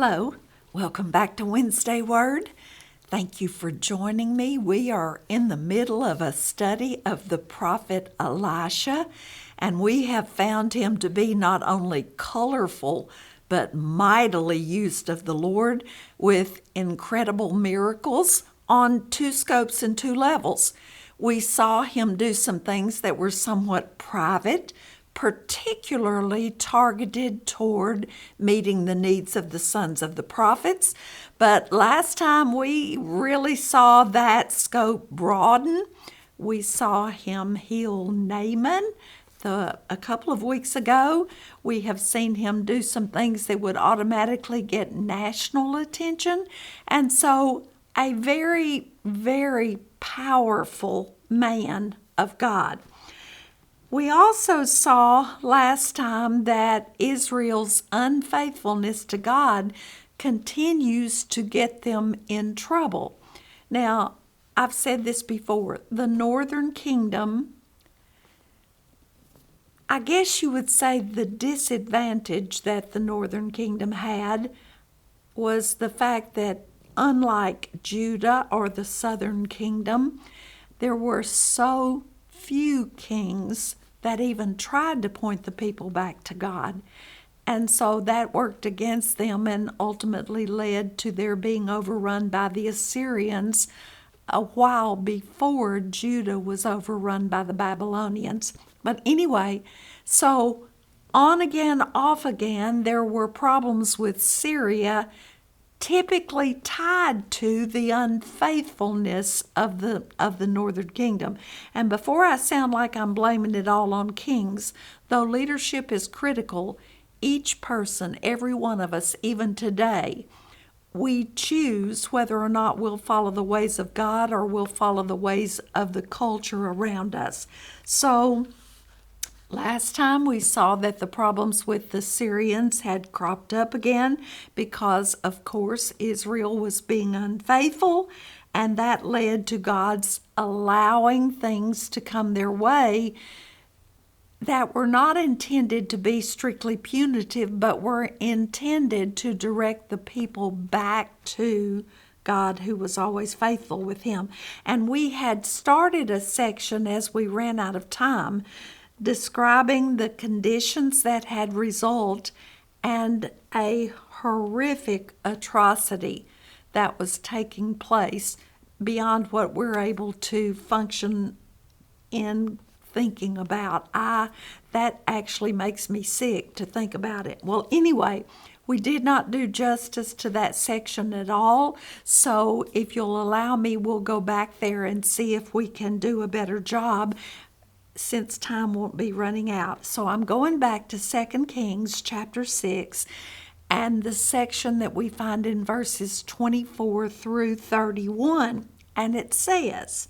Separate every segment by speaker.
Speaker 1: Hello, welcome back to Wednesday Word. Thank you for joining me. We are in the middle of a study of the prophet Elisha, and we have found him to be not only colorful, but mightily used of the Lord with incredible miracles on two scopes and two levels. We saw him do some things that were somewhat private, particularly targeted toward meeting the needs of the sons of the prophets. But last time we really saw that scope broaden. We saw him heal Naaman. A couple of weeks ago, we have seen him do some things that would automatically get national attention. And so a very, very powerful man of God. We also saw last time that Israel's unfaithfulness to God continues to get them in trouble. Now, I've said this before, the northern kingdom, I guess you would say the disadvantage that the northern kingdom had was the fact that unlike Judah or the southern kingdom, there were so few kings that even tried to point the people back to God. And so that worked against them and ultimately led to their being overrun by the Assyrians a while before Judah was overrun by the Babylonians. But anyway, so on again, off again, there were problems with Syria, typically tied to the unfaithfulness of the northern kingdom. And before I sound like I'm blaming it all on kings, though leadership is critical, each person, every one of us, even today, we choose whether or not we'll follow the ways of God or we'll follow the ways of the culture around us. So last time we saw that the problems with the Syrians had cropped up again because, of course, Israel was being unfaithful, and that led to God's allowing things to come their way that were not intended to be strictly punitive, but were intended to direct the people back to God, who was always faithful with him. And we had started a section as we ran out of time describing the conditions that had resulted and a horrific atrocity that was taking place beyond what we're able to function in thinking about. That actually makes me sick to think about it. Well, anyway, we did not do justice to that section at all, so if you'll allow me, we'll go back there and see if we can do a better job since time won't be running out. So I'm going back to 2 Kings chapter 6 and the section that we find in verses 24 through 31. And it says,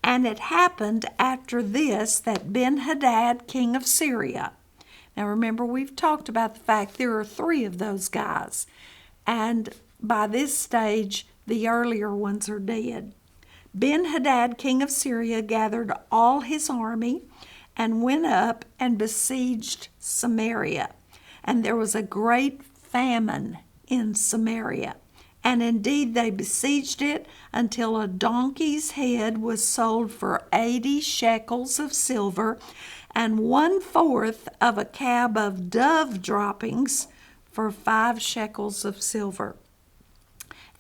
Speaker 1: "And it happened after this that Ben-Hadad, king of Syria." Now remember, we've talked about the fact there are three of those guys. And by this stage, the earlier ones are dead. Ben-Hadad, king of Syria, gathered all his army and went up and besieged Samaria. And there was a great famine in Samaria. And indeed they besieged it until a donkey's head was sold for 80 shekels of silver and 1/4 of a cab of dove droppings for 5 shekels of silver.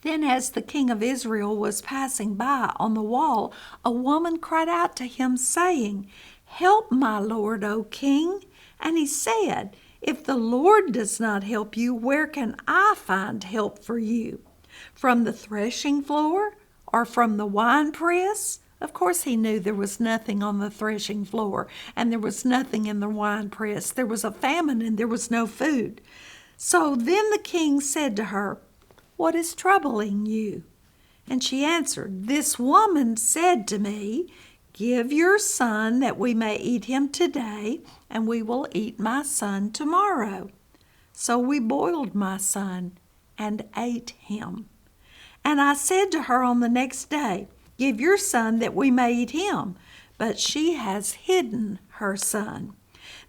Speaker 1: Then as the king of Israel was passing by on the wall, a woman cried out to him, saying, "Help my lord, O king." And he said, "If the Lord does not help you, where can I find help for you? From the threshing floor or from the winepress?" Of course he knew there was nothing on the threshing floor and there was nothing in the winepress. There was a famine and there was no food. So then the king said to her, "What is troubling you?" And she answered, "This woman said to me, 'Give your son that we may eat him today, and we will eat my son tomorrow.' So we boiled my son and ate him. And I said to her on the next day, 'Give your son that we may eat him.' But she has hidden her son."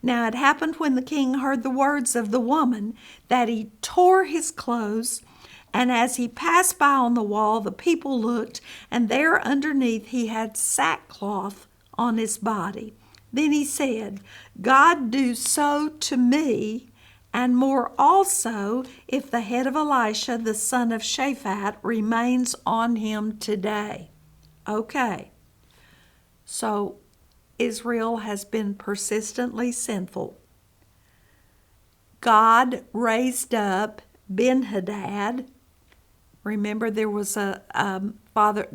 Speaker 1: Now it happened when the king heard the words of the woman that he tore his clothes, and as he passed by on the wall, the people looked, and there underneath he had sackcloth on his body. Then he said, God do so to me, and more also, if the head of Elisha, the son of Shaphat, remains on him today. Okay, so Israel has been persistently sinful. God raised up Ben-Hadad. Remember, there was a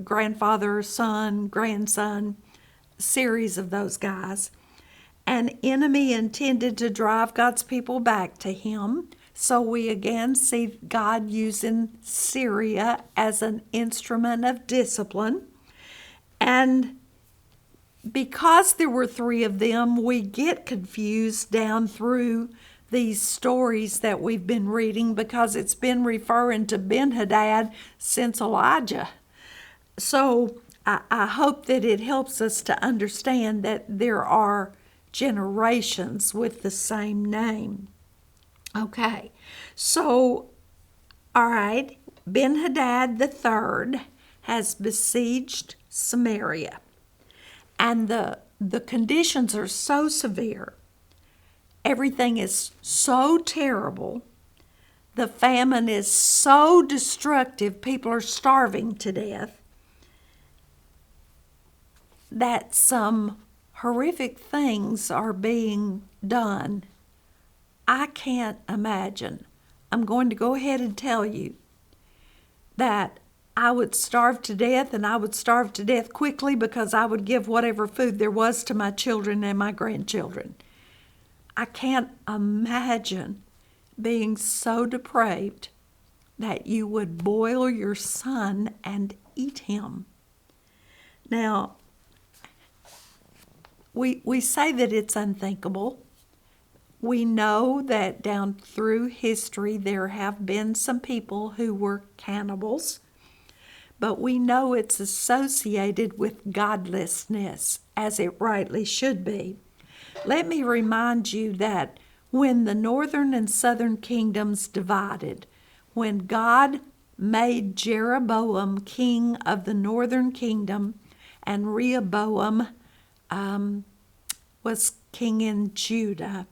Speaker 1: grandfather, son, grandson, series of those guys. An enemy intended to drive God's people back to him. So we again see God using Syria as an instrument of discipline. And because there were three of them, we get confused down through these stories that we've been reading because it's been referring to Ben-Hadad since Elijah. So I hope that it helps us to understand that there are generations with the same name. Okay, so, all right, Ben-Hadad the third has besieged Samaria. And the conditions are so severe. Everything is so terrible. The famine is so destructive. People are starving to death. That some horrific things are being done. I can't imagine. I'm going to go ahead and tell you that I would starve to death, and I would starve to death quickly because I would give whatever food there was to my children and my grandchildren. I can't imagine being so depraved that you would boil your son and eat him. Now, we say that it's unthinkable. We know that down through history there have been some people who were cannibals, but we know it's associated with godlessness, as it rightly should be. Let me remind you that when the northern and southern kingdoms divided, when God made Jeroboam king of the northern kingdom and Rehoboam was king in Judah,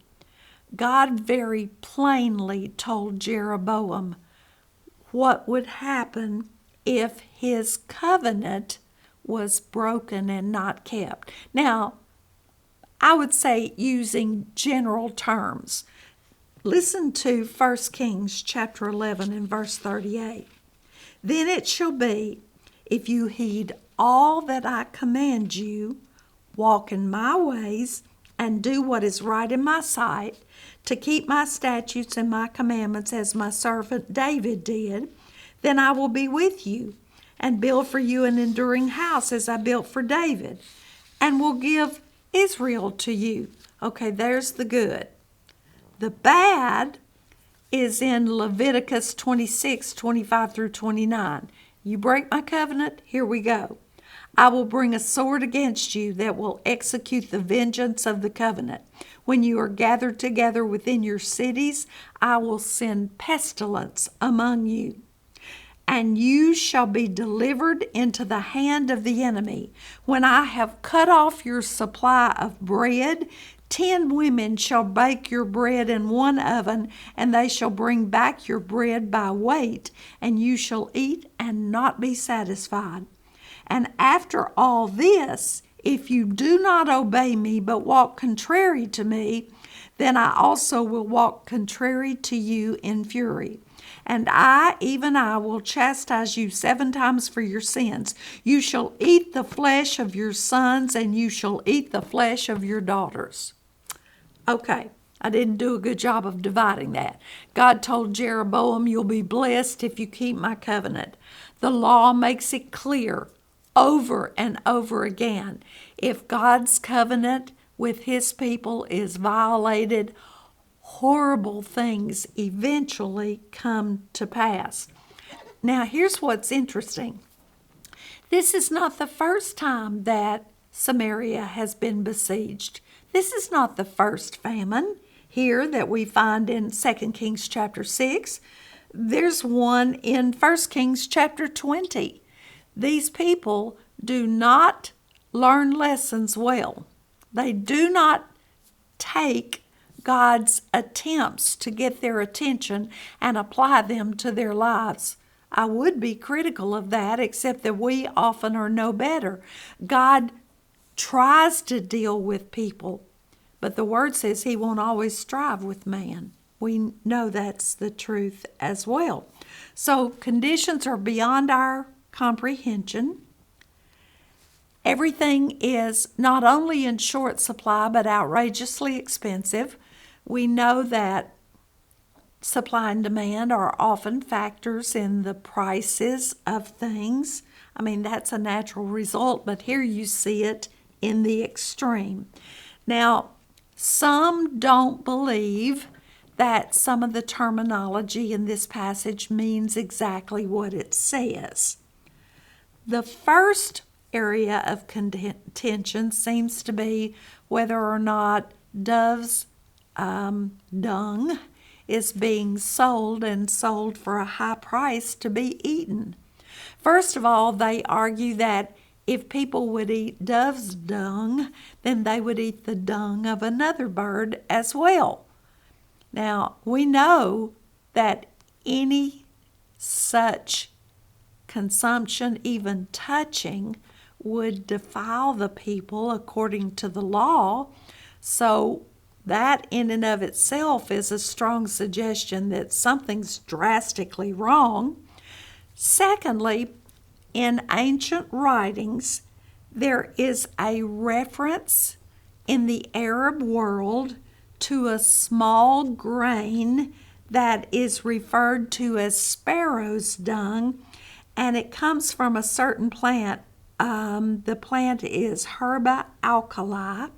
Speaker 1: God very plainly told Jeroboam what would happen if his covenant was broken and not kept. Now, I would say using general terms. Listen to 1 Kings chapter 11 and verse 38. Then it shall be, if you heed all that I command you, walk in my ways, and do what is right in my sight, to keep my statutes and my commandments as my servant David did, then I will be with you and build for you an enduring house as I built for David, and will give Israel to you. Okay, there's the good. The bad is in Leviticus 26, 25 through 29. You break my covenant, here we go. I will bring a sword against you that will execute the vengeance of the covenant. When you are gathered together within your cities, I will send pestilence among you. And you shall be delivered into the hand of the enemy. When I have cut off your supply of bread, 10 women shall bake your bread in one oven, and they shall bring back your bread by weight, and you shall eat and not be satisfied. And after all this, if you do not obey me, but walk contrary to me, then I also will walk contrary to you in fury. And I, even I, will chastise you 7 times for your sins. You shall eat the flesh of your sons, and you shall eat the flesh of your daughters. Okay, I didn't do a good job of dividing that. God told Jeroboam, you'll be blessed if you keep my covenant. The law makes it clear over and over again. If God's covenant with his people is violated, horrible things eventually come to pass. Now, here's what's interesting. This is not the first time that Samaria has been besieged. This is not the first famine here that we find in 2 Kings chapter 6. There's one in 1 Kings chapter 20. These people do not learn lessons well. They do not take God's attempts to get their attention and apply them to their lives. I would be critical of that, except that we often are no better. God tries to deal with people, but the Word says He won't always strive with man. We know that's the truth as well. So conditions are beyond our comprehension. Everything is not only in short supply, but outrageously expensive. We know that supply and demand are often factors in the prices of things. I mean, that's a natural result, but here you see it in the extreme. Now, some don't believe that some of the terminology in this passage means exactly what it says. The first area of contention seems to be whether or not dove's dung is being sold and sold for a high price to be eaten. First of all, they argue that if people would eat dove's dung, then they would eat the dung of another bird as well. Now, we know that any such consumption, even touching, would defile the people according to the law. So that in and of itself is a strong suggestion that something's drastically wrong. Secondly, in ancient writings, there is a reference in the Arab world to a small grain that is referred to as sparrow's dung, and it comes from a certain plant. The plant is Herba alkali.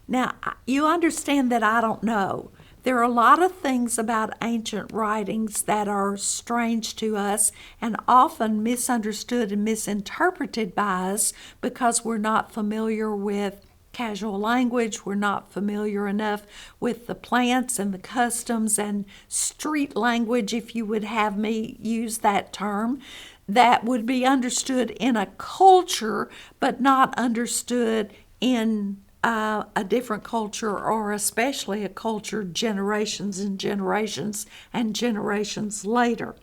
Speaker 1: Now, you understand that I don't know. There are a lot of things about ancient writings that are strange to us and often misunderstood and misinterpreted by us because we're not familiar with casual language. We're not familiar enough with the plants and the customs and street language, if you would have me use that term, that would be understood in a culture but not understood in a different culture, or especially a culture generations and generations and generations later.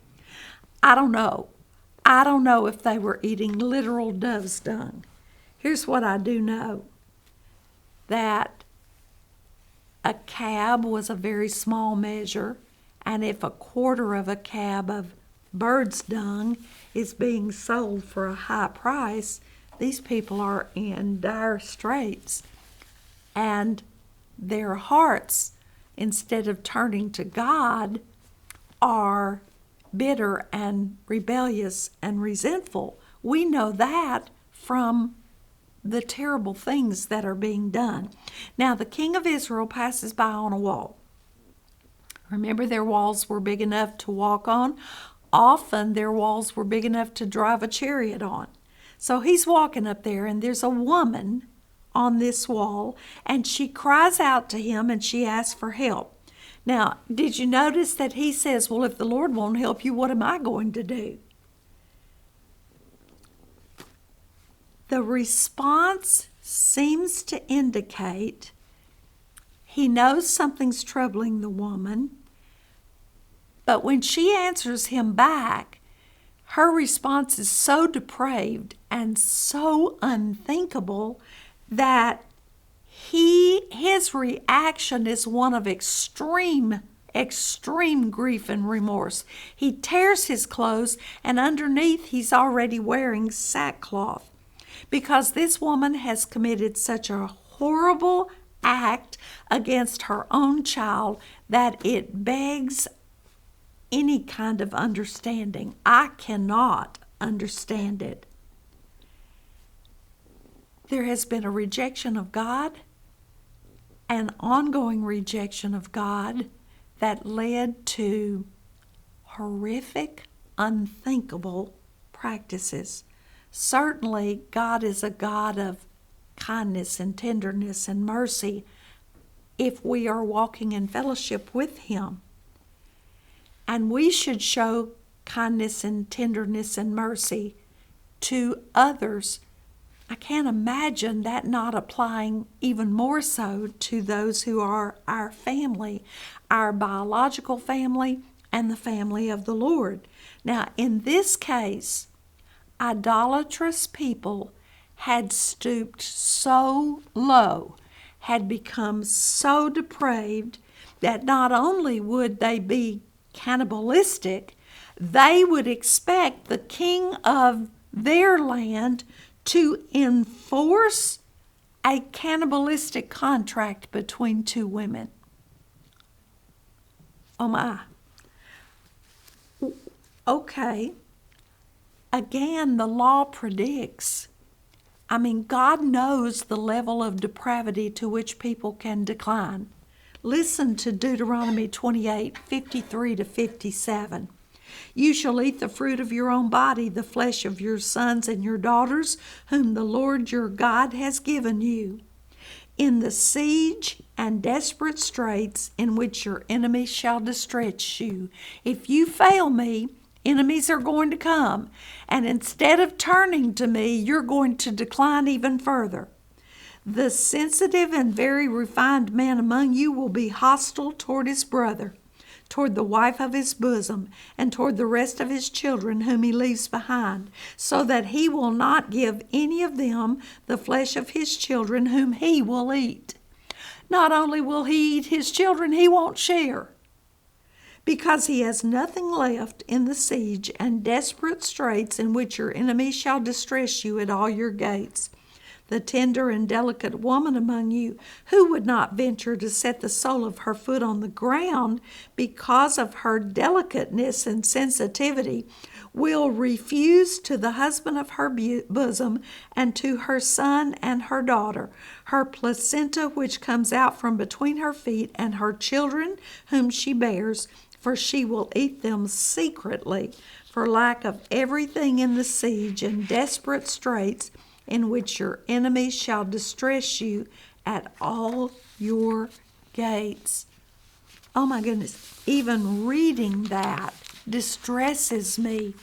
Speaker 1: I don't know. I don't know if they were eating literal dove's dung. Here's what I do know. That a cab was a very small measure, and if a quarter of a cab of bird's dung is being sold for a high price, these people are in dire straits. And their hearts, instead of turning to God, are bitter and rebellious and resentful. We know that from the terrible things that are being done. Now, the king of Israel passes by on a wall. Remember, their walls were big enough to walk on. Often their walls were big enough to drive a chariot on. So he's walking up there, and there's a woman on this wall, and she cries out to him and she asks for help. Now, did you notice that he says, well, if the Lord won't help you, what am I going to do? The response seems to indicate he knows something's troubling the woman, but when she answers him back, her response is so depraved and so unthinkable that his reaction is one of extreme grief and remorse. He tears his clothes, and underneath he's already wearing sackcloth, because this woman has committed such a horrible act against her own child that it begs any kind of understanding. I cannot understand it. There has been a rejection of God, an ongoing rejection of God that led to horrific, unthinkable practices. Certainly, God is a God of kindness and tenderness and mercy if we are walking in fellowship with Him. And we should show kindness and tenderness and mercy to others. I can't imagine that not applying even more so to those who are our family, our biological family, and the family of the Lord. Now, in this case, idolatrous people had stooped so low, had become so depraved, that not only would they be cannibalistic, they would expect the king of their land to enforce a cannibalistic contract between two women. Oh my. Okay. Again, the law predicts. God knows the level of depravity to which people can decline. Listen to Deuteronomy 28:53-57. You shall eat the fruit of your own body, the flesh of your sons and your daughters, whom the Lord your God has given you, in the siege and desperate straits in which your enemies shall distress you. If you fail me, enemies are going to come, and instead of turning to me, you're going to decline even further. The sensitive and very refined man among you will be hostile toward his brother, toward the wife of his bosom, and toward the rest of his children whom he leaves behind, so that he will not give any of them the flesh of his children whom he will eat. Not only will he eat his children, he won't share, because he has nothing left in the siege and desperate straits in which your enemies shall distress you at all your gates. The tender and delicate woman among you, who would not venture to set the sole of her foot on the ground because of her delicateness and sensitivity, will refuse to the husband of her bosom and to her son and her daughter her placenta which comes out from between her feet, and her children whom she bears, for she will eat them secretly for lack of everything in the siege and desperate straits in which your enemies shall distress you at all your gates. Oh my goodness, even reading that distresses me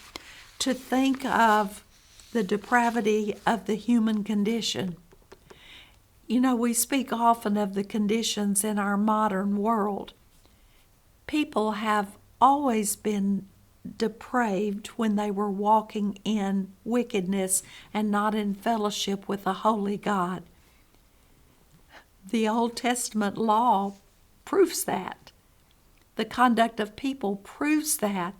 Speaker 1: to think of the depravity of the human condition. We speak often of the conditions in our modern world. People have always been depraved when they were walking in wickedness and not in fellowship with a holy God. The Old Testament law proves that. The conduct of people proves that.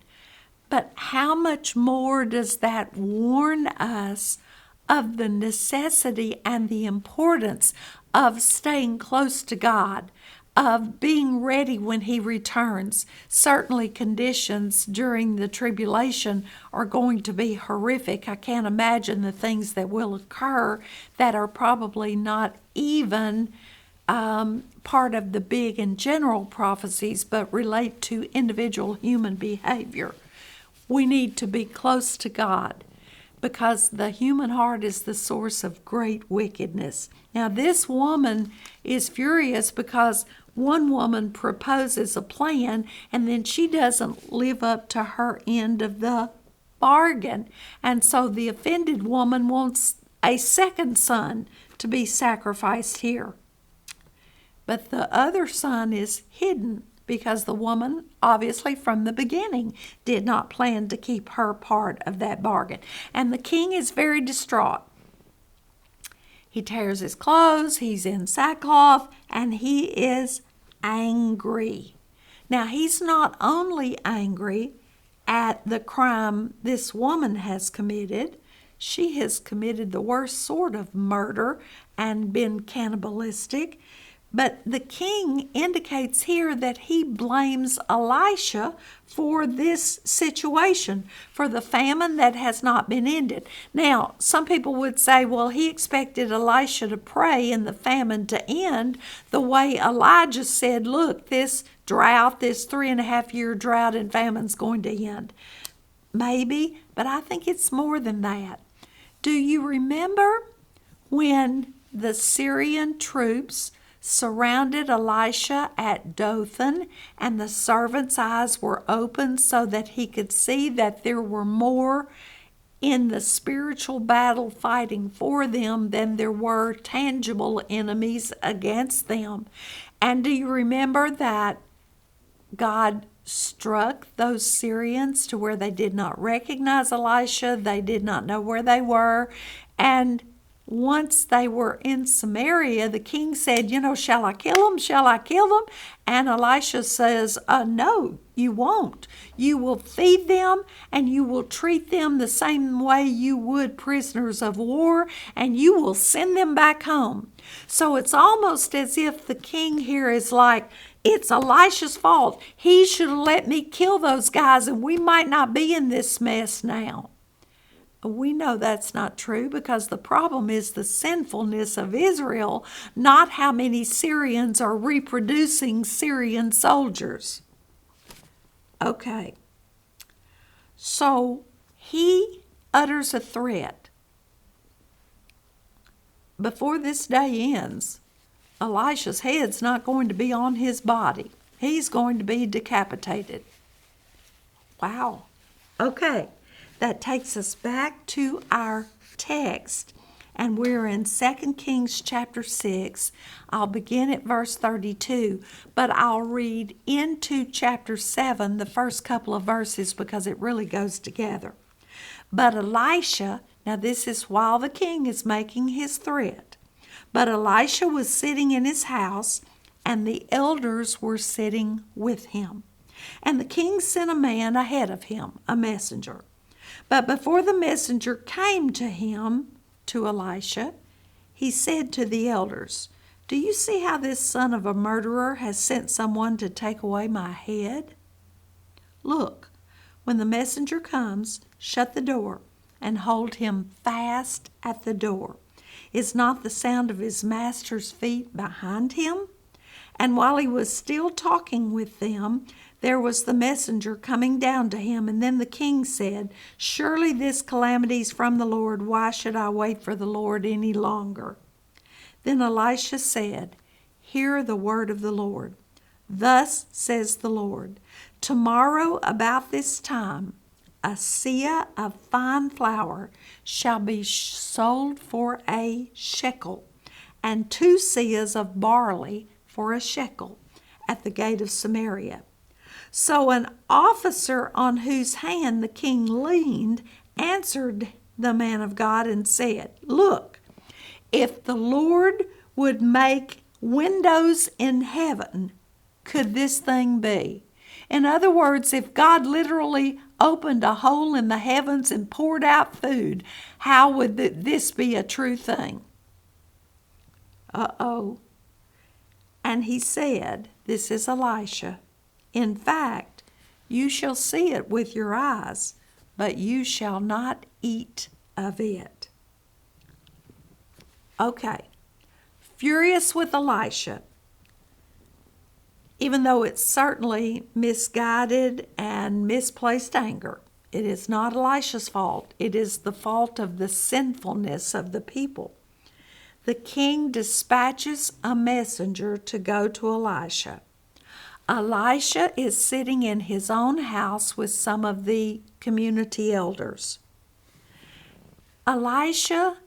Speaker 1: But how much more does that warn us of the necessity and the importance of staying close to God, of being ready when He returns? Certainly conditions during the tribulation are going to be horrific. I can't imagine the things that will occur that are probably not even part of the big and general prophecies, but relate to individual human behavior. We need to be close to God, because the human heart is the source of great wickedness. Now, this woman is furious because one woman proposes a plan and then she doesn't live up to her end of the bargain. And so the offended woman wants a second son to be sacrificed here. But the other son is hidden because the woman, obviously from the beginning, did not plan to keep her part of that bargain. And the king is very distraught. He tears his clothes, he's in sackcloth, and he is angry. Now, he's not only angry at the crime this woman has committed. She has committed the worst sort of murder and been cannibalistic. But the king indicates here that he blames Elisha for this situation, for the famine that has not been ended. Now, some people would say, well, he expected Elisha to pray and the famine to end the way Elijah said, look, this drought, this 3.5-year drought and famine's going to end. Maybe, but I think it's more than that. Do you remember when the Syrian troops surrounded Elisha at Dothan, and the servant's eyes were opened so that he could see that there were more in the spiritual battle fighting for them than there were tangible enemies against them. And do you remember that God struck those Syrians to where they did not recognize Elisha? They did not know where they were. And once they were in Samaria, the king said, shall I kill them? Shall I kill them? And Elisha says, no, you won't. You will feed them and you will treat them the same way you would prisoners of war, and you will send them back home. So it's almost as if the king here is like, it's Elisha's fault. He should have let me kill those guys and we might not be in this mess now. We know that's not true, because the problem is the sinfulness of Israel, not how many Syrians are reproducing Syrian soldiers. Okay. So he utters a threat. Before this day ends, Elisha's head's not going to be on his body. He's going to be decapitated. Wow. Okay. That takes us back to our text, and we're in 2 Kings chapter 6. I'll begin at verse 32, but I'll read into chapter 7, the first couple of verses, because it really goes together. But Elisha, now this is while the king is making his threat, but Elisha was sitting in his house, and the elders were sitting with him. And the king sent a man ahead of him, a messenger. But before the messenger came to him, to Elisha, he said to the elders, "Do you see how this son of a murderer has sent someone to take away my head? Look, when the messenger comes, shut the door and hold him fast at the door. Is not the sound of his master's feet behind him?" And while he was still talking with them, there was the messenger coming down to him. And then the king said, "Surely this calamity is from the Lord. Why should I wait for the Lord any longer?" Then Elisha said, "Hear the word of the Lord. Thus says the Lord, tomorrow about this time, a seah of fine flour shall be sold for a shekel, and 2 seahs of barley for a shekel at the gate of Samaria." So an officer on whose hand the king leaned answered the man of God and said, "Look, if the Lord would make windows in heaven, could this thing be?" In other words, if God literally opened a hole in the heavens and poured out food, how would this be a true thing? Uh-oh. And he said, this is Elisha, "In fact, you shall see it with your eyes, but you shall not eat of it." Okay. Furious with Elisha, even though it's certainly misguided and misplaced anger, it is not Elisha's fault. It is the fault of the sinfulness of the people. The king dispatches a messenger to go to Elisha. Elisha is sitting in his own house with some of the community elders. Elisha,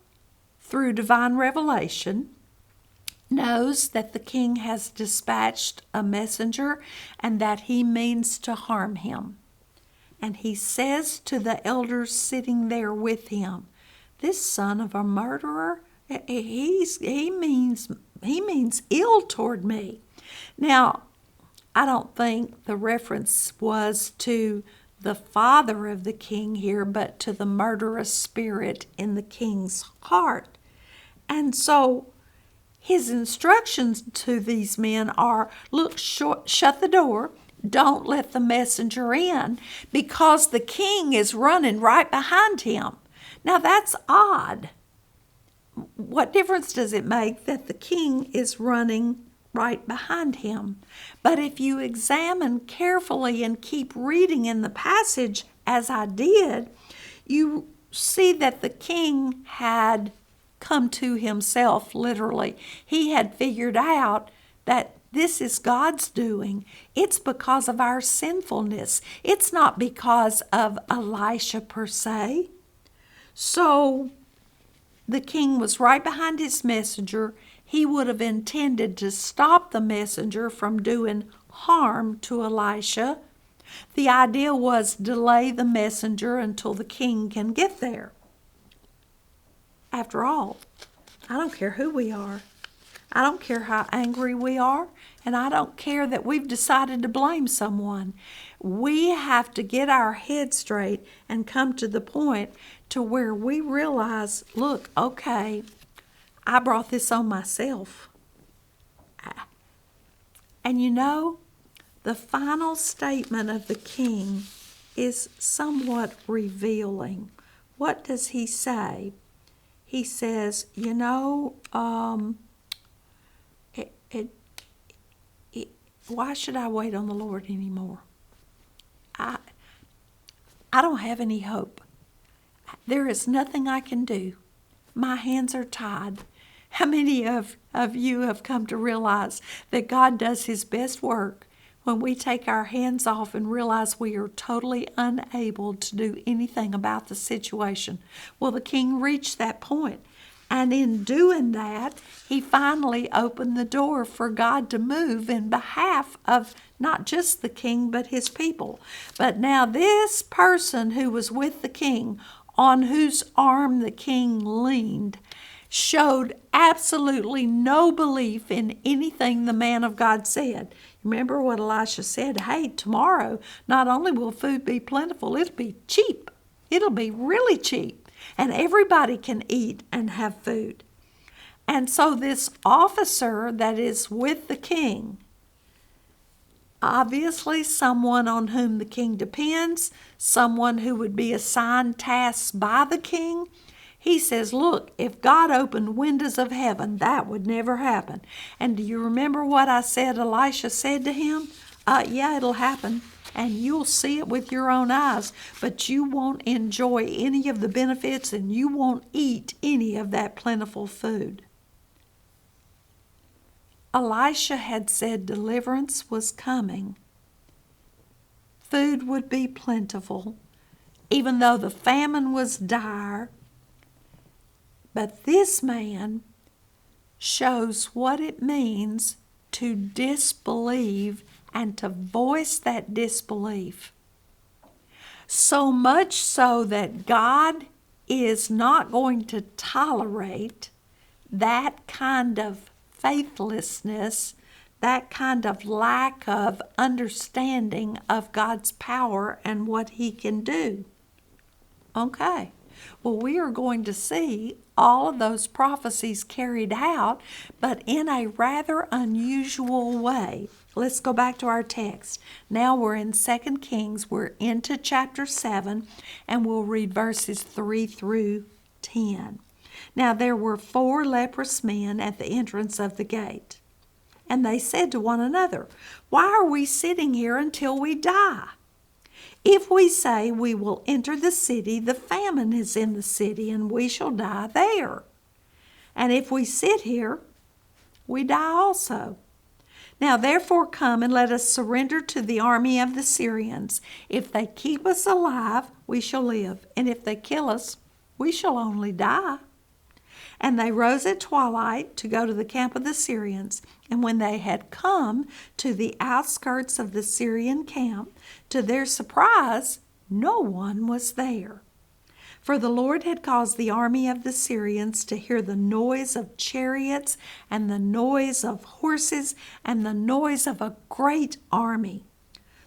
Speaker 1: through divine revelation, knows that the king has dispatched a messenger and that he means to harm him. And he says to the elders sitting there with him, "This son of a murderer, he means ill toward me." Now, I don't think the reference was to the father of the king here, but to the murderous spirit in the king's heart. And so his instructions to these men are, look, shut the door, don't let the messenger in, because the king is running right behind him. Now that's odd. What difference does it make that the king is running right behind him? But if you examine carefully and keep reading in the passage, as I did, you see that the king had come to himself, literally. He had figured out that this is God's doing. It's because of our sinfulness. It's not because of Elisha per se. So the king was right behind his messenger. He would have intended to stop the messenger from doing harm to Elisha. The idea was delay the messenger until the king can get there. After all, I don't care who we are. I don't care how angry we are, and I don't care that we've decided to blame someone. We have to get our head straight and come to the point to where we realize, look, okay, I brought this on myself. And you know, the final statement of the king is somewhat revealing. What does he say? He says, you know, why should I wait on the Lord anymore? I don't have any hope. There is nothing I can do. My hands are tied. How many of you have come to realize that God does His best work when we take our hands off and realize we are totally unable to do anything about the situation? Well, the king reached that point. And in doing that, he finally opened the door for God to move in behalf of not just the king, but his people. But now this person who was with the king, on whose arm the king leaned, showed absolutely no belief in anything the man of God said. Remember what Elisha said? Hey, tomorrow, not only will food be plentiful, it'll be cheap. It'll be really cheap. And everybody can eat and have food. And so this officer that is with the king, obviously someone on whom the king depends, someone who would be assigned tasks by the king, he says, look, if God opened windows of heaven, that would never happen. And do you remember what I said Elisha said to him? Yeah, it'll happen. And you'll see it with your own eyes, but you won't enjoy any of the benefits and you won't eat any of that plentiful food. Elisha had said deliverance was coming. Food would be plentiful, even though the famine was dire. But this man shows what it means to disbelieve and to voice that disbelief. So much so that God is not going to tolerate that kind of faithlessness, that kind of lack of understanding of God's power and what He can do. Okay. Well, we are going to see all of those prophecies carried out, but in a rather unusual way. Let's go back to our text. Now we're in 2 Kings. We're into chapter 7, and we'll read verses 3 through 10. Now there were 4 leprous men at the entrance of the gate, and they said to one another, why are we sitting here until we die? If we say we will enter the city, the famine is in the city, and we shall die there. And if we sit here, we die also. Now therefore come and let us surrender to the army of the Syrians. If they keep us alive, we shall live, and if they kill us, we shall only die. And they rose at twilight to go to the camp of the Syrians. And when they had come to the outskirts of the Syrian camp, to their surprise, no one was there. For the Lord had caused the army of the Syrians to hear the noise of chariots and the noise of horses and the noise of a great army.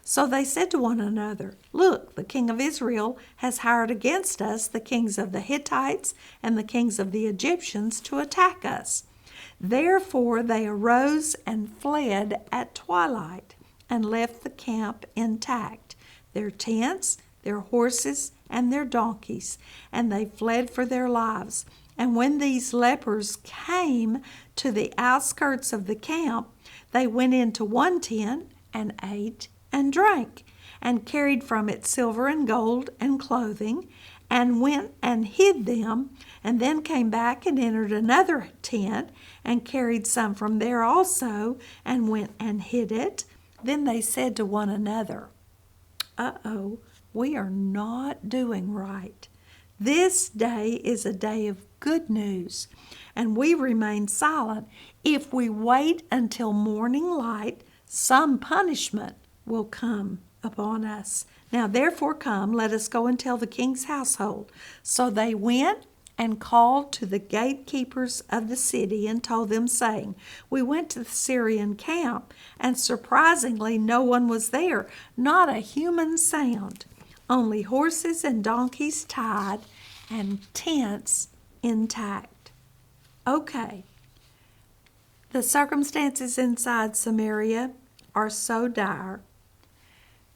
Speaker 1: So they said to one another, look, the king of Israel has hired against us the kings of the Hittites and the kings of the Egyptians to attack us. Therefore they arose and fled at twilight and left the camp intact, their tents, their horses, and their donkeys, and they fled for their lives. And when these lepers came to the outskirts of the camp, they went into one tent and ate and drank, and carried from it silver and gold and clothing, and went and hid them, and then came back and entered another tent and carried some from there also and went and hid it. Then they said to one another, uh-oh, we are not doing right. This day is a day of good news, and we remain silent. If we wait until morning light, some punishment will come upon us. Now therefore come, let us go and tell the king's household. So they went and called to the gatekeepers of the city and told them, saying, we went to the Syrian camp, and surprisingly no one was there, not a human sound, only horses and donkeys tied and tents intact. Okay, the circumstances inside Samaria are so dire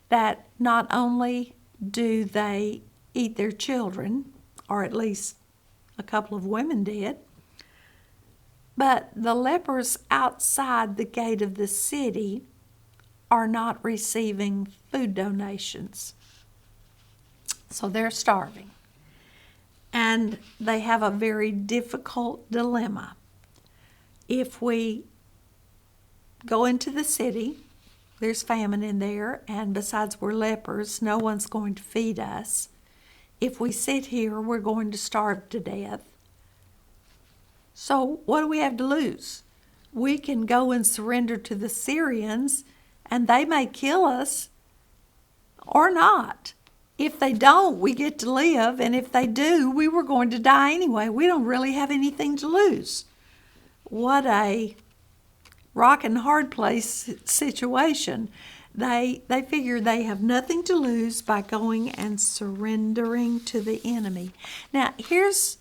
Speaker 1: that not only do they eat their children, or at least a couple of women did, but the lepers outside the gate of the city are not receiving food donations. So they're starving. And they have a very difficult dilemma. If we go into the city, there's famine in there, and besides we're lepers, no one's going to feed us. If we sit here, we're going to starve to death. So what do we have to lose? We can go and surrender to the Syrians, and they may kill us or not. If they don't, we get to live, and if they do, we were going to die anyway. We don't really have anything to lose. What a rock and hard place situation. They figure they have nothing to lose by going and surrendering to the enemy. Now, here's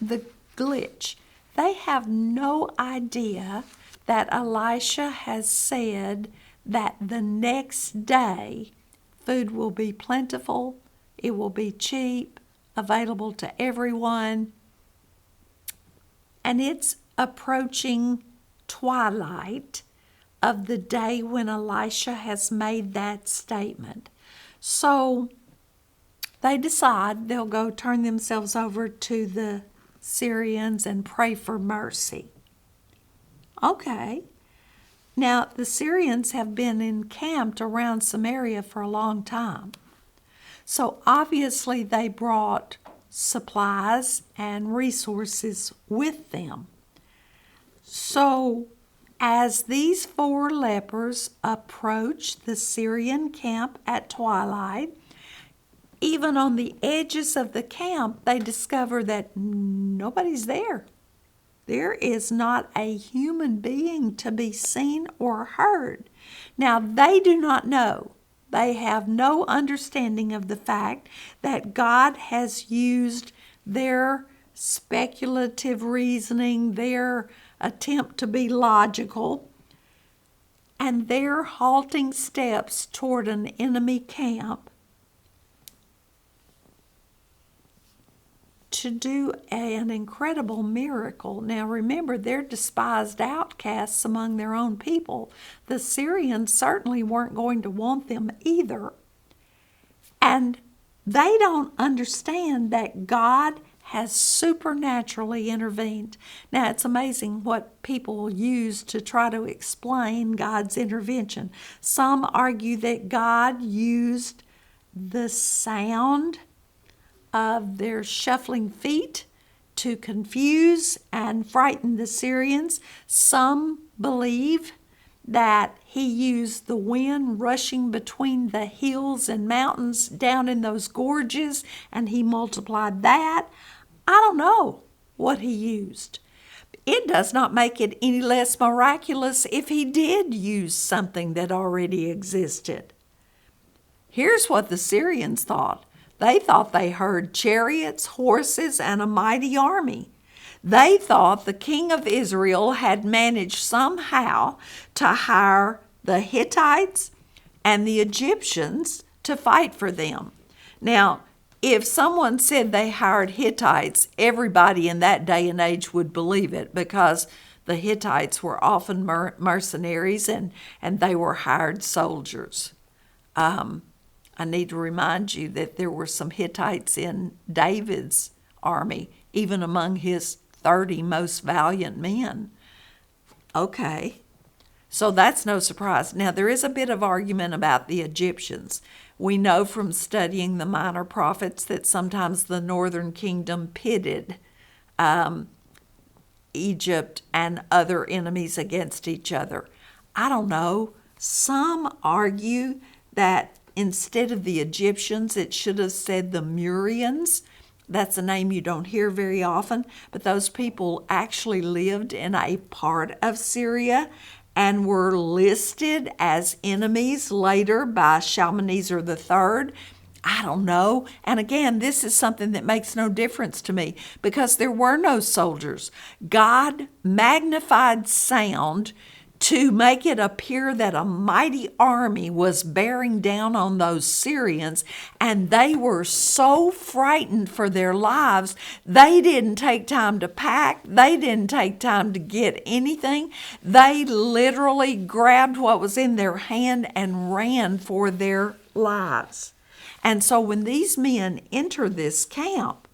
Speaker 1: the glitch. They have no idea that Elisha has said that the next day food will be plentiful, it will be cheap, available to everyone, and it's approaching twilight of the day when Elisha has made that statement. So they decide they'll go turn themselves over to the Syrians and pray for mercy. Okay. Now, the Syrians have been encamped around Samaria for a long time. So obviously they brought supplies and resources with them. So as these 4 lepers approach the Syrian camp at twilight, even on the edges of the camp, they discover that nobody's there. There is not a human being to be seen or heard. Now, they do not know. They have no understanding of the fact that God has used their speculative reasoning, their attempt to be logical, and their halting steps toward an enemy camp to do an incredible miracle. Now remember, they're despised outcasts among their own people. The Syrians certainly weren't going to want them either. And they don't understand that God has supernaturally intervened. Now, it's amazing what people use to try to explain God's intervention. Some argue that God used the sound of their shuffling feet to confuse and frighten the Syrians. Some believe that he used the wind rushing between the hills and mountains down in those gorges, and he multiplied that. I don't know what he used. It does not make it any less miraculous if he did use something that already existed. Here's what the Syrians thought. They thought they heard chariots, horses, and a mighty army. They thought the king of Israel had managed somehow to hire the Hittites and the Egyptians to fight for them. Now, if someone said they hired Hittites, everybody in that day and age would believe it, because the Hittites were often mercenaries and they were hired soldiers. I need to remind you that there were some Hittites in David's army, even among his 30 most valiant men. Okay, so that's no surprise. Now, there is a bit of argument about the Egyptians. We know from studying the minor prophets that sometimes the northern kingdom pitted Egypt and other enemies against each other. I don't know. Some argue that instead of the Egyptians, it should have said the Murians. That's a name you don't hear very often, but those people actually lived in a part of Syria and were listed as enemies later by Shalmaneser III. I don't know. And again, this is something that makes no difference to me because there were no soldiers. God magnified sound to make it appear that a mighty army was bearing down on those Syrians, and they were so frightened for their lives, they didn't take time to pack, they didn't take time to get anything. They literally grabbed what was in their hand and ran for their lives. And so when these men enter this camp,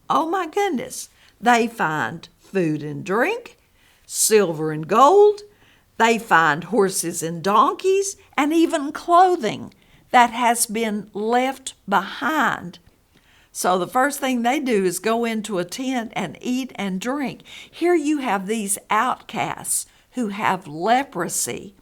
Speaker 1: oh my goodness, they find food and drink, silver and gold, they find horses and donkeys, and even clothing that has been left behind. So the first thing they do is go into a tent and eat and drink. Here you have these outcasts who have leprosy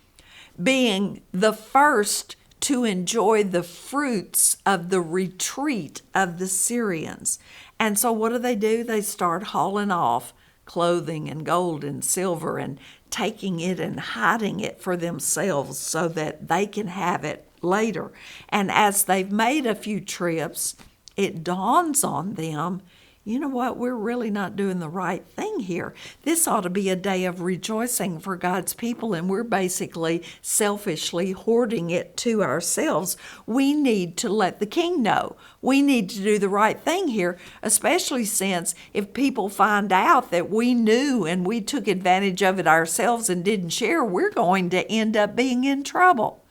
Speaker 1: being the first to enjoy the fruits of the retreat of the Syrians. And so what do? They start hauling off clothing and gold and silver and taking it and hiding it for themselves so that they can have it later. And as they've made a few trips, it dawns on them, you know what, we're really not doing the right thing here. This ought to be a day of rejoicing for God's people, and we're basically selfishly hoarding it to ourselves. We need to let the king know. We need to do the right thing here, especially since if people find out that we knew and we took advantage of it ourselves and didn't share, we're going to end up being in trouble.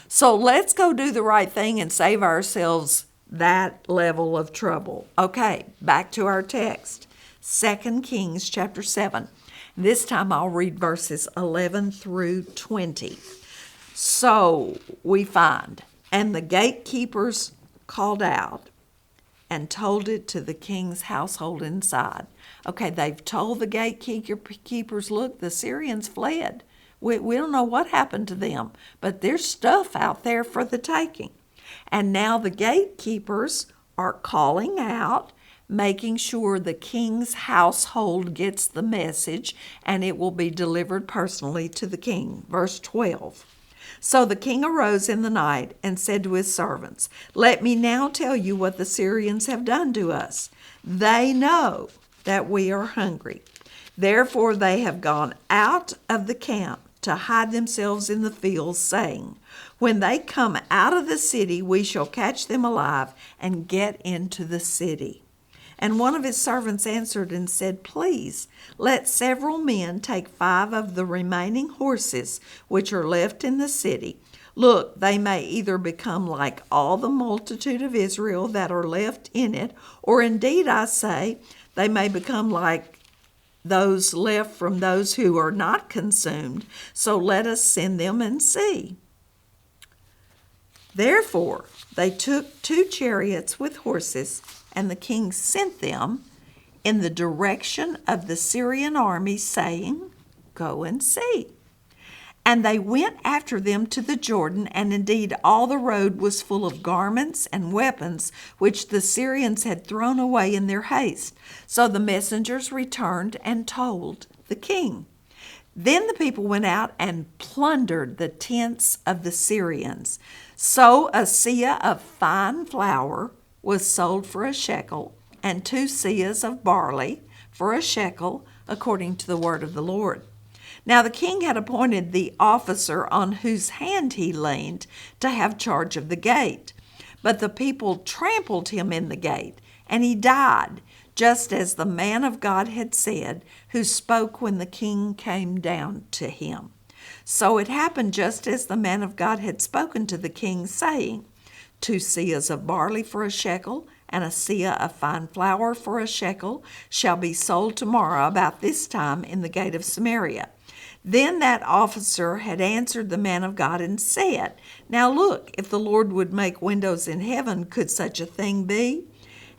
Speaker 1: So let's go do the right thing and save ourselves that level of trouble. Okay, back to our text. 2 Kings chapter 7. This time I'll read verses 11 through 20. So we find, and the gatekeepers called out and told it to the king's household inside. Okay, they've told the gatekeepers, look, the Syrians fled. We don't know what happened to them, but there's stuff out there for the taking. And now the gatekeepers are calling out, making sure the king's household gets the message, and it will be delivered personally to the king. Verse 12. So the king arose in the night and said to his servants, let me now tell you what the Syrians have done to us. They know that we are hungry. Therefore they have gone out of the camp to hide themselves in the fields, saying, when they come out of the city, we shall catch them alive and get into the city. And one of his servants answered and said, please, let several men take 5 of the remaining horses which are left in the city. Look, they may either become like all the multitude of Israel that are left in it, or indeed, I say, they may become like those left from those who are not consumed. So let us send them and see. Therefore, they took 2 chariots with horses, and the king sent them in the direction of the Syrian army, saying, go and see. And they went after them to the Jordan, and indeed all the road was full of garments and weapons, which the Syrians had thrown away in their haste. So the messengers returned and told the king. Then the people went out and plundered the tents of the Syrians. So a seah of fine flour was sold for a shekel, and 2 seahs of barley for a shekel, according to the word of the Lord. Now the king had appointed the officer on whose hand he leaned to have charge of the gate. But the people trampled him in the gate, and he died, just as the man of God had said, who spoke when the king came down to him. So it happened just as the man of God had spoken to the king, saying, 2 seahs of barley for a shekel, and a seah of fine flour for a shekel shall be sold tomorrow about this time in the gate of Samaria. Then that officer had answered the man of God and said, Now look, if the Lord would make windows in heaven, could such a thing be?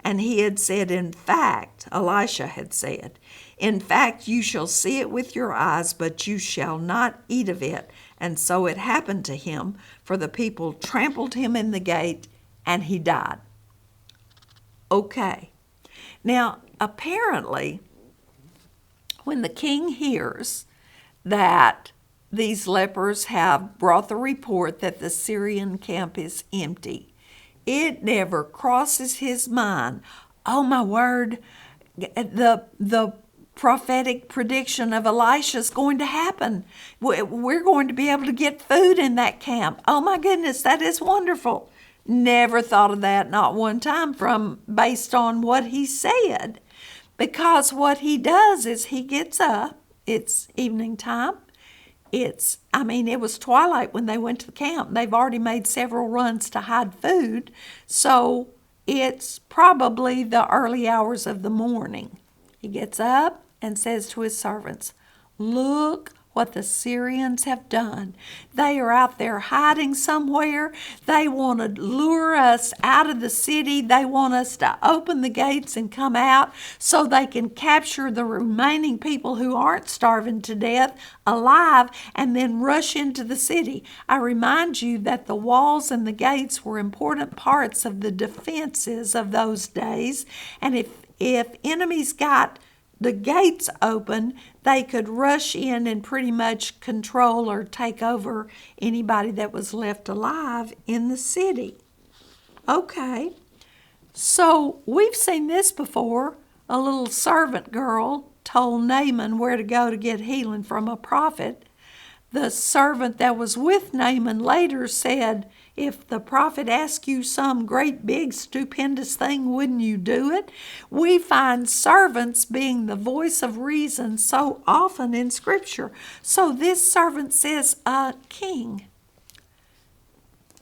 Speaker 1: And he had said, In fact, Elisha had said, In fact, you shall see it with your eyes, but you shall not eat of it. And so it happened to him, for the people trampled him in the gate, and he died. Okay. Now, apparently, when the king hears that these lepers have brought the report that the Syrian camp is empty, it never crosses his mind, oh my word, the prophetic prediction of Elisha is going to happen. We're going to be able to get food in that camp. Oh my goodness, that is wonderful. Never thought of that, not one time, based on what he said. Because what he does is he gets up, it's evening time, it was twilight when they went to the camp. They've already made several runs to hide food, so it's probably the early hours of the morning. He gets up and says to his servants, Look what the Syrians have done. They are out there hiding somewhere. They want to lure us out of the city. They want us to open the gates and come out so they can capture the remaining people who aren't starving to death alive and then rush into the city. I remind you that the walls and the gates were important parts of the defenses of those days. And if enemies got the gates open, they could rush in and pretty much control or take over anybody that was left alive in the city. Okay, so we've seen this before. A little servant girl told Naaman where to go to get healing from a prophet. The servant that was with Naaman later said, If the prophet asked you some great big stupendous thing, wouldn't you do it? We find servants being the voice of reason so often in Scripture. So this servant says, King,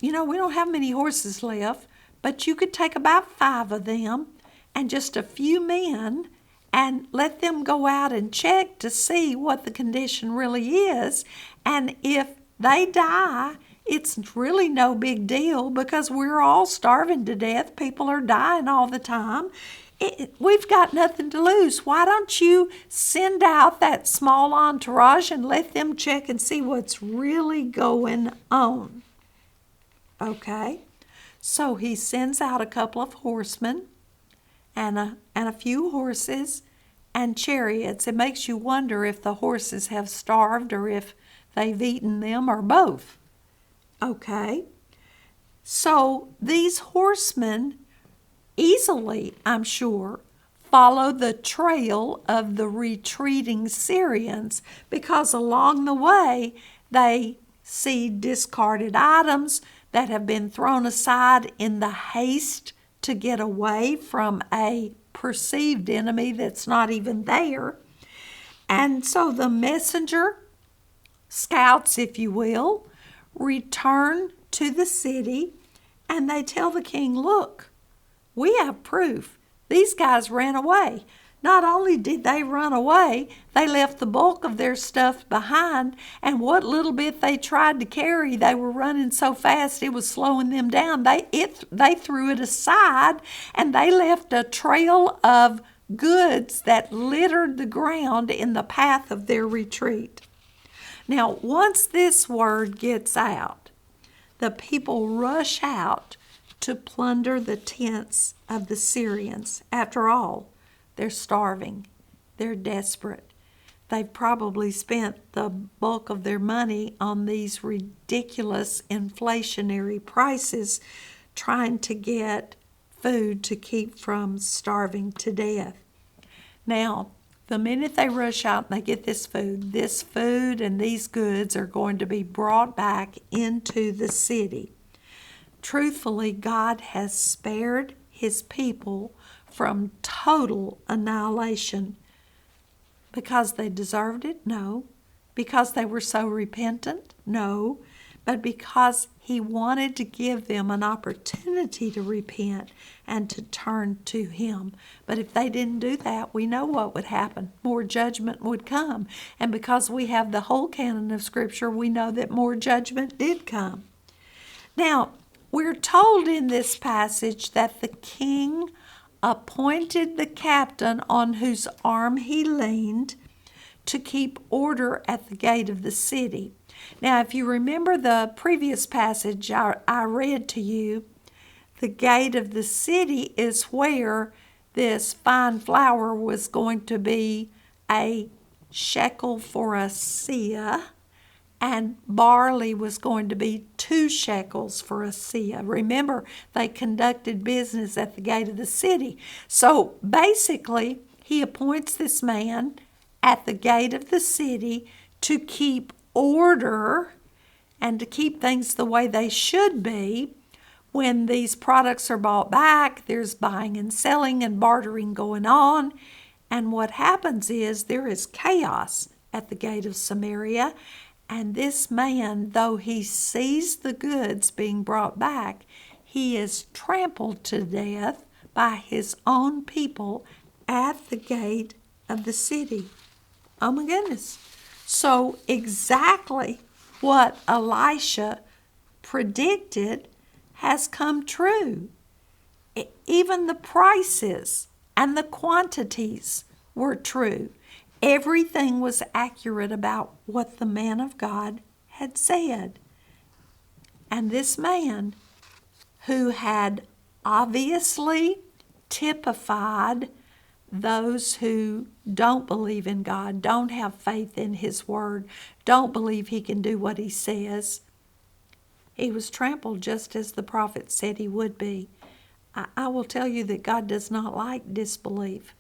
Speaker 1: we don't have many horses left, but you could take about 5 of them and just a few men and let them go out and check to see what the condition really is. And if they die, it's really no big deal because we're all starving to death. People are dying all the time. We've got nothing to lose. Why don't you send out that small entourage and let them check and see what's really going on? Okay, so he sends out a couple of horsemen and a few horses and chariots. It makes you wonder if the horses have starved or if they've eaten them or both. Okay, so these horsemen easily, I'm sure, follow the trail of the retreating Syrians because along the way they see discarded items that have been thrown aside in the haste to get away from a perceived enemy that's not even there. And so the messenger, scouts if you will, return to the city and they tell the king, Look, we have proof. These guys ran away. Not only did they run away, they left the bulk of their stuff behind, and what little bit they tried to carry, they were running so fast it was slowing them down. They threw it aside, and they left a trail of goods that littered the ground in the path of their retreat. Now, once this word gets out, the people rush out to plunder the tents of the Syrians. After all, they're starving. They're desperate. They've probably spent the bulk of their money on these ridiculous inflationary prices trying to get food to keep from starving to death. Now, the minute they rush out and they get this food and these goods are going to be brought back into the city. Truthfully, God has spared His people from total annihilation. Because they deserved it? No. Because they were so repentant? No. but because he wanted to give them an opportunity to repent and to turn to him. But if they didn't do that, we know what would happen. More judgment would come. And because we have the whole canon of Scripture, we know that more judgment did come. Now, we're told in this passage that the king appointed the captain on whose arm he leaned to keep order at the gate of the city. Now, if you remember the previous passage I read to you, the gate of the city is where this fine flour was going to be a shekel for a seah, and barley was going to be 2 shekels for a seah. Remember, they conducted business at the gate of the city. So basically, he appoints this man at the gate of the city to keep order and to keep things the way they should be. When these products are bought back, there's buying and selling and bartering going on. And what happens is there is chaos at the gate of Samaria. And this man, though he sees the goods being brought back, he is trampled to death by his own people at the gate of the city. Oh my goodness. So exactly what Elisha predicted has come true. Even the prices and the quantities were true. Everything was accurate about what the man of God had said. And this man, who had obviously typified those who don't believe in God, don't have faith in His Word, don't believe He can do what He says, he was trampled just as the prophet said he would be. I will tell you that God does not like disbelief,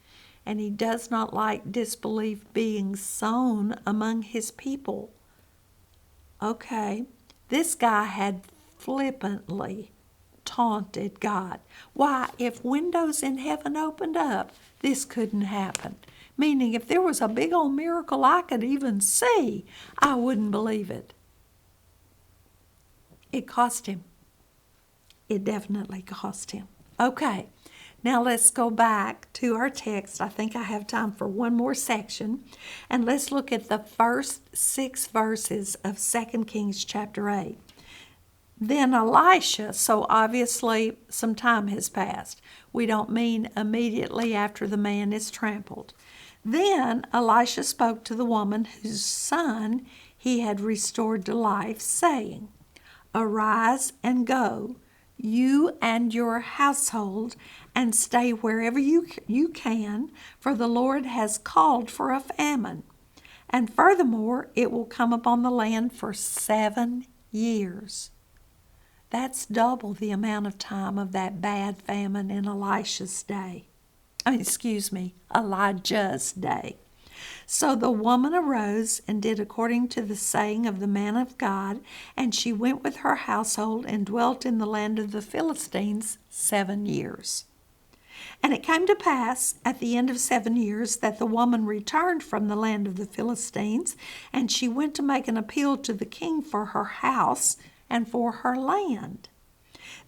Speaker 1: and He does not like disbelief being sown among His people. Okay, this guy had flippantly taunted God. Why, if windows in heaven opened up, this couldn't happen. Meaning, if there was a big old miracle I could even see, I wouldn't believe it. It cost him. It definitely cost him. Okay, now let's go back to our text. I think I have time for one more section. And let's look at the first 6 verses of 2 Kings chapter 8. Then Elisha, so obviously some time has passed. We don't mean immediately after the man is trampled. Then Elisha spoke to the woman whose son he had restored to life, saying, "Arise and go, you and your household, and stay wherever you can, for the Lord has called for a famine. And furthermore, it will come upon the land for 7 years." That's double the amount of time of that bad famine in Elijah's day. Elijah's day. So the woman arose and did according to the saying of the man of God, and she went with her household and dwelt in the land of the Philistines 7 years. And it came to pass at the end of 7 years that the woman returned from the land of the Philistines, and she went to make an appeal to the king for her house and for her land.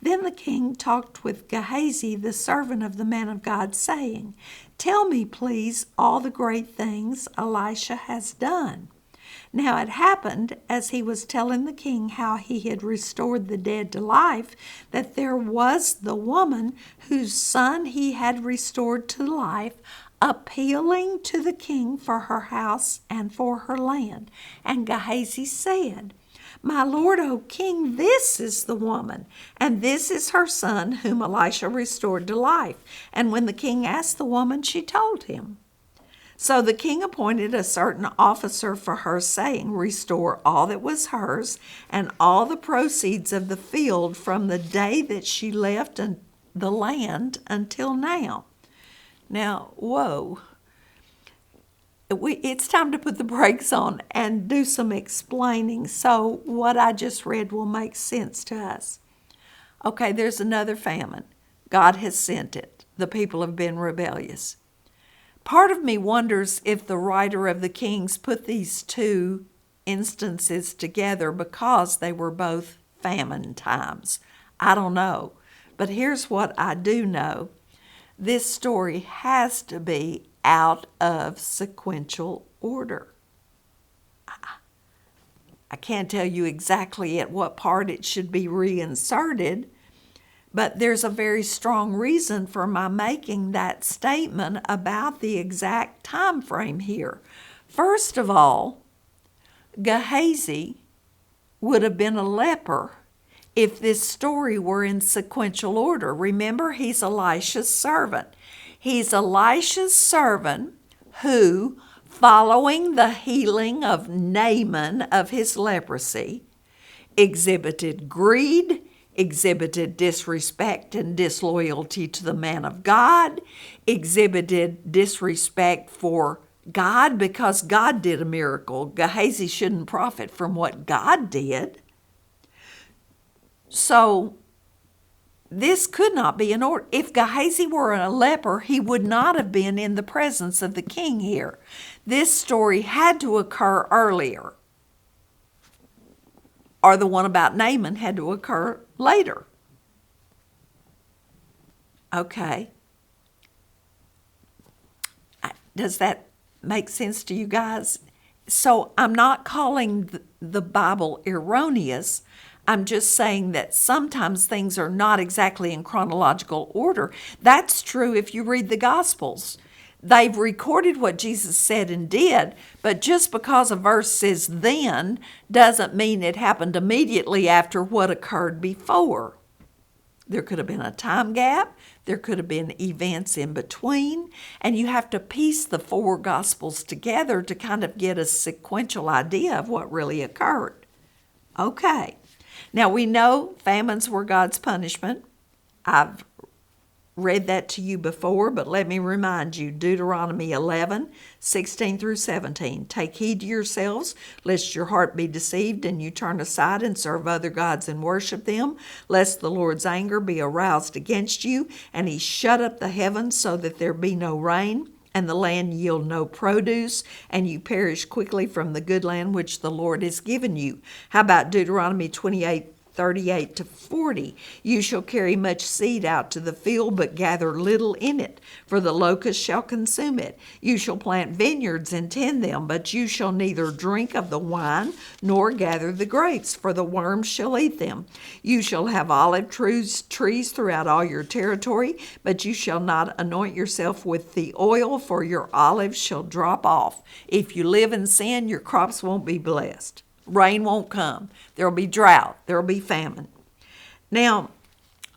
Speaker 1: Then the king talked with Gehazi, the servant of the man of God, saying, "Tell me, please, all the great things Elisha has done." Now it happened, as he was telling the king how he had restored the dead to life, that there was the woman whose son he had restored to life, appealing to the king for her house and for her land. And Gehazi said, "My lord, O king, this is the woman, and this is her son whom Elisha restored to life." And when the king asked the woman, she told him. So the king appointed a certain officer for her, saying, "Restore all that was hers, and all the proceeds of the field from the day that she left the land until now." Now, whoa. It's time to put the brakes on and do some explaining so what I just read will make sense to us. Okay, there's another famine. God has sent it. The people have been rebellious. Part of me wonders if the writer of the Kings put these two instances together because they were both famine times. I don't know. But here's what I do know. This story has to be out of sequential order. I can't tell you exactly at what part it should be reinserted, but there's a very strong reason for my making that statement about the exact time frame here. First of all, Gehazi would have been a leper if this story were in sequential order. Remember, he's Elisha's servant. He's Elisha's servant who, following the healing of Naaman of his leprosy, exhibited greed, exhibited disrespect and disloyalty to the man of God, exhibited disrespect for God because God did a miracle. Gehazi shouldn't profit from what God did. So this could not be in order. If Gehazi were a leper, he would not have been in the presence of the king here. This story had to occur earlier, or the one about Naaman had to occur later. Okay. Does that make sense to you guys? So I'm not calling the Bible erroneous. I'm just saying that sometimes things are not exactly in chronological order. That's true if you read the Gospels. They've recorded what Jesus said and did, but just because a verse says then doesn't mean it happened immediately after what occurred before. There could have been a time gap. There could have been events in between. And you have to piece the four Gospels together to kind of get a sequential idea of what really occurred. Okay. Now we know famines were God's punishment. I've read that to you before, but let me remind you, Deuteronomy 11:16 through 17. Take heed to yourselves, lest your heart be deceived, and you turn aside and serve other gods and worship them, lest the Lord's anger be aroused against you, and he shut up the heavens so that there be no rain, and the land yield no produce, and you perish quickly from the good land which the Lord has given you. How about Deuteronomy 28:38 to 40? You shall carry much seed out to the field, but gather little in it, for the locust shall consume it. You shall plant vineyards and tend them, but you shall neither drink of the wine nor gather the grapes, for the worms shall eat them. You shall have olive trees throughout all your territory, but you shall not anoint yourself with the oil, for your olives shall drop off. If you live in sin, your crops won't be blessed. Rain won't come. There will be drought. There will be famine. Now,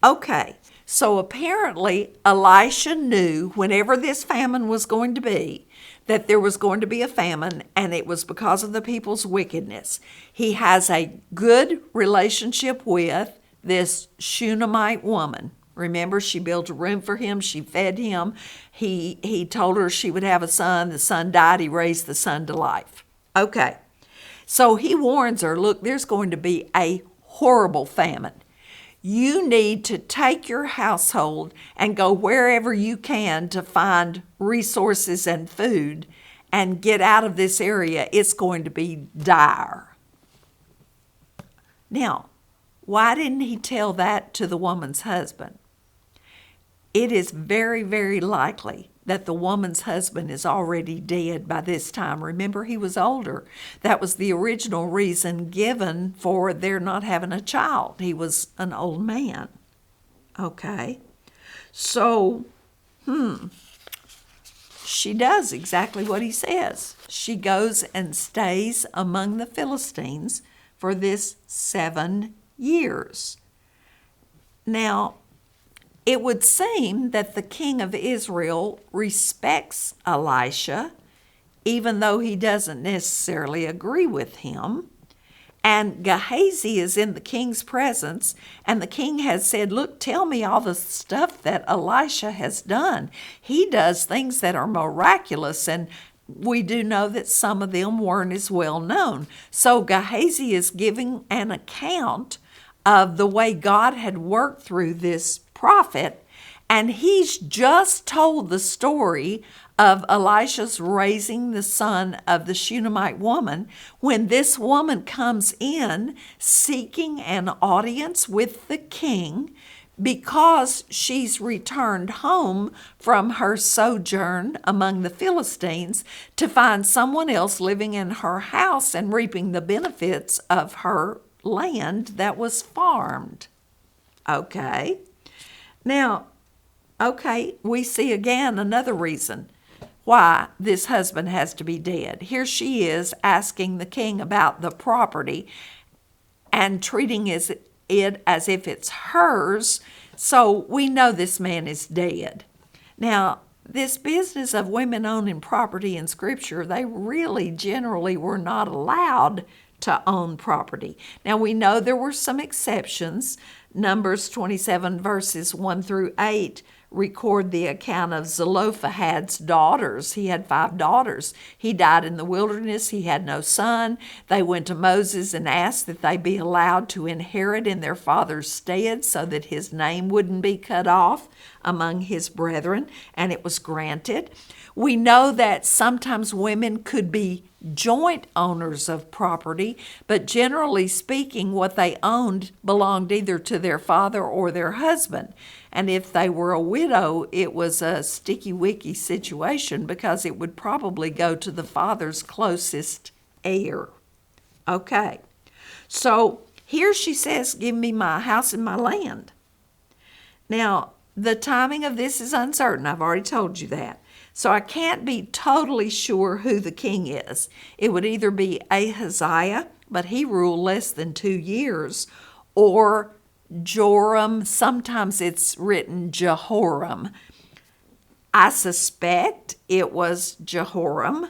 Speaker 1: okay, so apparently Elisha knew whenever this famine was going to be, that there was going to be a famine, and it was because of the people's wickedness. He has a good relationship with this Shunammite woman. Remember, she built a room for him. She fed him. He told her she would have a son. The son died. He raised the son to life. Okay. So he warns her, look, there's going to be a horrible famine. You need to take your household and go wherever you can to find resources and food and get out of this area. It's going to be dire. Now, why didn't he tell that to the woman's husband? It is very, very likely that the woman's husband is already dead by this time. Remember, he was older. That was the original reason given for their not having a child. He was an old man. Okay. So, she does exactly what he says. She goes and stays among the Philistines for this 7 years. Now, it would seem that the king of Israel respects Elisha, even though he doesn't necessarily agree with him. And Gehazi is in the king's presence, and the king has said, look, tell me all the stuff that Elisha has done. He does things that are miraculous, and we do know that some of them weren't as well known. So Gehazi is giving an account of the way God had worked through this prophet, And he's just told the story of Elisha's raising the son of the Shunammite woman when this woman comes in seeking an audience with the king because she's returned home from her sojourn among the Philistines to find someone else living in her house and reaping the benefits of her land that was farmed. Okay. Now, we see again another reason why this husband has to be dead. Here she is asking the king about the property and treating it as if it's hers, so we know this man is dead. Now, this business of women owning property in Scripture, they really generally were not allowed to own property. Now, we know there were some exceptions. Numbers 27 verses 1 through 8 record the account of Zelophehad's daughters. He had 5 daughters. He died in the wilderness. He had no son. They went to Moses and asked that they be allowed to inherit in their father's stead so that his name wouldn't be cut off among his brethren, and it was granted. We know that sometimes women could be joint owners of property, but generally speaking, what they owned belonged either to their father or their husband. And if they were a widow, it was a sticky-wicky situation because it would probably go to the father's closest heir. Okay, so here she says, give me my house and my land. Now, the timing of this is uncertain. I've already told you that. So I can't be totally sure who the king is. It would either be Ahaziah, but he ruled less than 2 years, or Joram. Sometimes it's written Jehoram. I suspect it was Jehoram,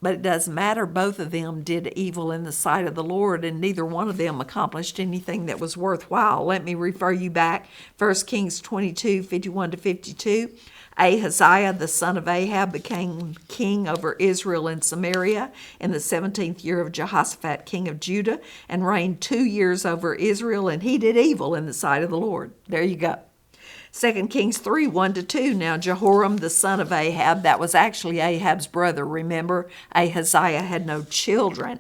Speaker 1: but it doesn't matter. Both of them did evil in the sight of the Lord, and neither one of them accomplished anything that was worthwhile. Let me refer you back, 1 Kings 22, 51 to 52. Ahaziah, the son of Ahab, became king over Israel and Samaria in the 17th year of Jehoshaphat, king of Judah, and reigned 2 years over Israel, and he did evil in the sight of the Lord. There you go. 2 Kings 3, 1 to 2. Now Jehoram, the son of Ahab, that was actually Ahab's brother, remember? Ahaziah had no children.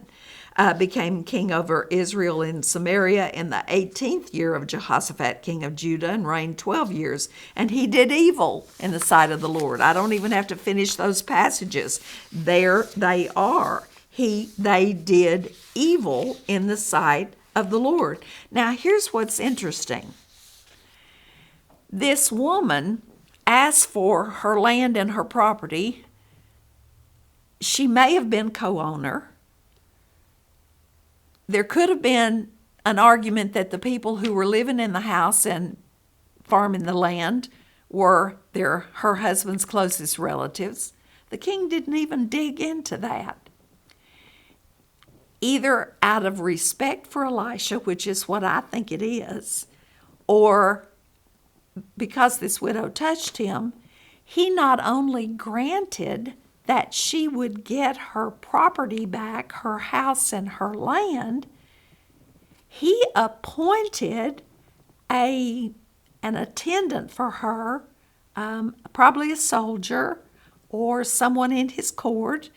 Speaker 1: Became king over Israel and Samaria in the 18th year of Jehoshaphat, king of Judah, and reigned 12 years. And he did evil in the sight of the Lord. I don't even have to finish those passages. There they are. They did evil in the sight of the Lord. Now, here's what's interesting. This woman asked for her land and her property. She may have been co-owner. There could have been an argument that the people who were living in the house and farming the land were her husband's closest relatives. The king didn't even dig into that. Either out of respect for Elisha, which is what I think it is, or because this widow touched him, he not only granted that she would get her property back, her house and her land, he appointed an attendant for her, probably a soldier or someone in his court,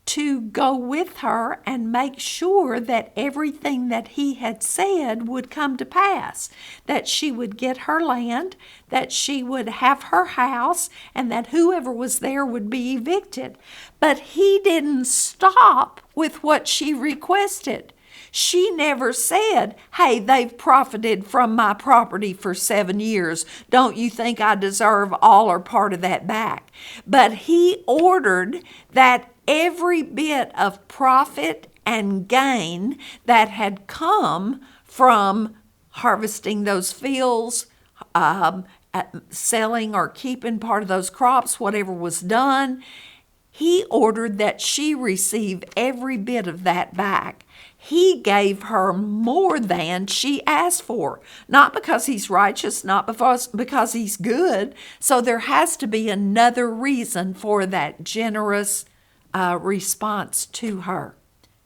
Speaker 1: to go with her and make sure that everything that he had said would come to pass, that she would get her land, that she would have her house, and that whoever was there would be evicted. But he didn't stop with what she requested. She never said, hey, they've profited from my property for 7 years. Don't you think I deserve all or part of that back? But he ordered that every bit of profit and gain that had come from harvesting those fields, selling or keeping part of those crops, whatever was done, he ordered that she receive every bit of that back. He gave her more than she asked for, not because he's righteous, not because he's good. So there has to be another reason for that generous response to her.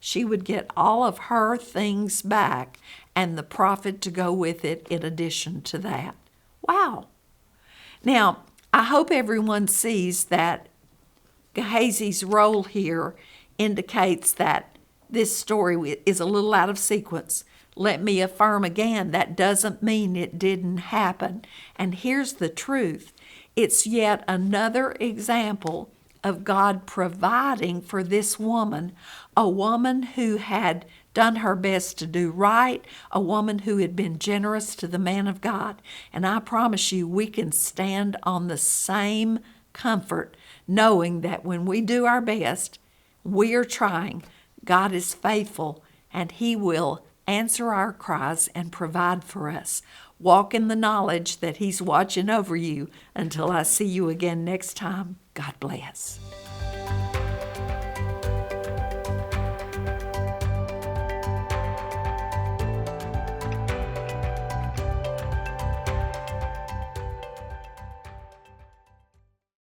Speaker 1: She would get all of her things back and the profit to go with it in addition to that. Wow. Now, I hope everyone sees that Gehazi's role here indicates that this story is a little out of sequence. Let me affirm again, that doesn't mean it didn't happen. And here's the truth. It's yet another example of God providing for this woman, a woman who had done her best to do right, a woman who had been generous to the man of God. And I promise you, we can stand on the same comfort, knowing that when we do our best, we are trying, God is faithful, and He will answer our cries and provide for us. Walk in the knowledge that He's watching over you. Until I see you again next time, God bless.